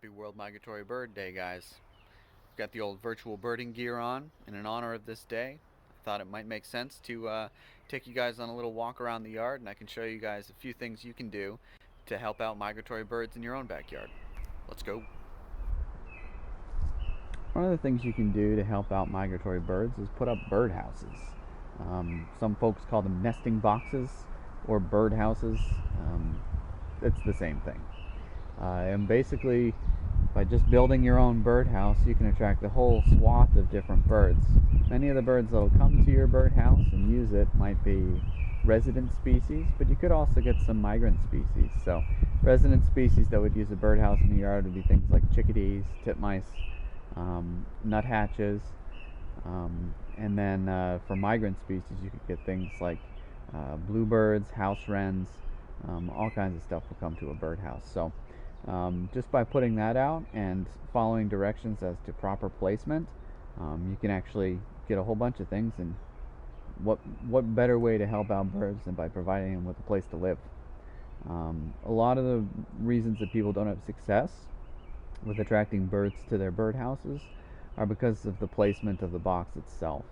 Happy World Migratory Bird Day, guys. Got the old virtual birding gear on, and in honor of this day, I thought it might make sense to take you guys on a little walk around the yard, and I can show you guys a few things you can do to help out migratory birds in your own backyard. Let's go. One of the things you can do to help out migratory birds is put up birdhouses. Some folks call them nesting boxes or birdhouses. It's the same thing. And basically, by just building your own birdhouse, you can attract a whole swath of different birds. Many of the birds that will come to your birdhouse and use it might be resident species, but you could also get some migrant species. So resident species that would use a birdhouse in the yard would be things like chickadees, titmice, nuthatches, and then for migrant species you could get things like bluebirds, house wrens, all kinds of stuff will come to a birdhouse. So just by putting that out and following directions as to proper placement, you can actually get a whole bunch of things. And what better way to help out birds than by providing them with a place to live? A lot of the reasons that people don't have success with attracting birds to their birdhouses are because of the placement of the box itself.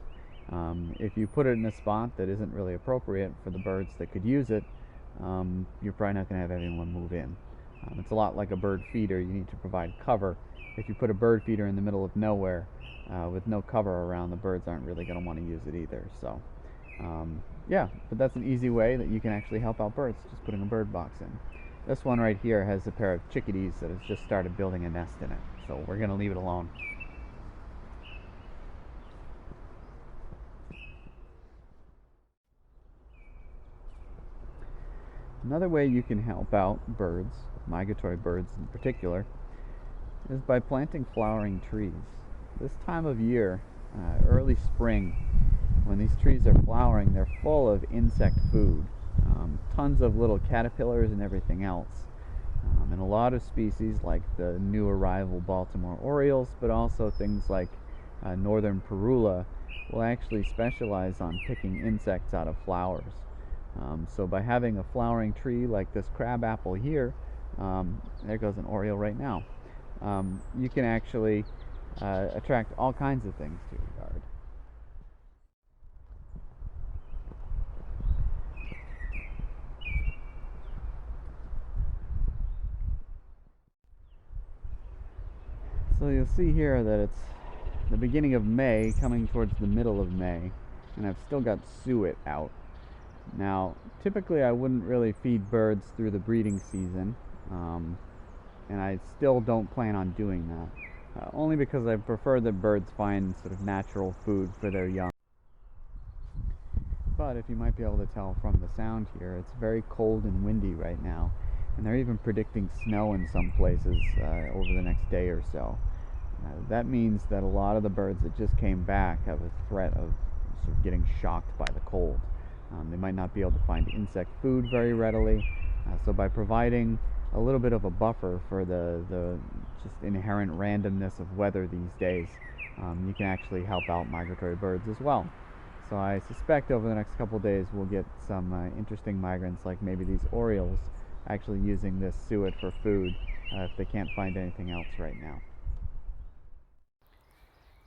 If you put it in a spot that isn't really appropriate for the birds that could use it, you're probably not going to have anyone move in. It's a lot like a bird feeder. You need to provide cover. If you put a bird feeder in the middle of nowhere with no cover around, the birds aren't really going to want to use it either. So yeah, but that's an easy way that you can actually help out birds, just putting a bird box in. This one right here has a pair of chickadees that has just started building a nest in it, so we're going to leave it alone. Another way you can help out birds, migratory birds in particular, is by planting flowering trees. This time of year, early spring, when these trees are flowering, they're full of insect food. Tons of little caterpillars and everything else. And a lot of species like the new arrival Baltimore orioles, but also things like northern parula, will actually specialize on picking insects out of flowers. So by having a flowering tree like this crab apple here, there goes an oriole right now, you can actually attract all kinds of things to your yard. So you'll see here that it's the beginning of May, coming towards the middle of May, and I've still got suet out. Now, typically I wouldn't really feed birds through the breeding season, and I still don't plan on doing that, only because I prefer that birds find sort of natural food for their young. But if you might be able to tell from the sound here, it's very cold and windy right now, and they're even predicting snow in some places over the next day or so. That means that a lot of the birds that just came back have a threat of sort of getting shocked by the cold. They might not be able to find insect food very readily, so by providing a little bit of a buffer for the just inherent randomness of weather these days, you can actually help out migratory birds as well. So I suspect over the next couple days we'll get some interesting migrants, like maybe these orioles, actually using this suet for food if they can't find anything else right now.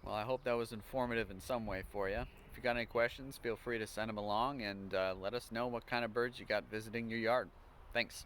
Well, I hope that was informative in some way for you. If you got any questions, feel free to send them along and let us know what kind of birds you got visiting your yard. Thanks.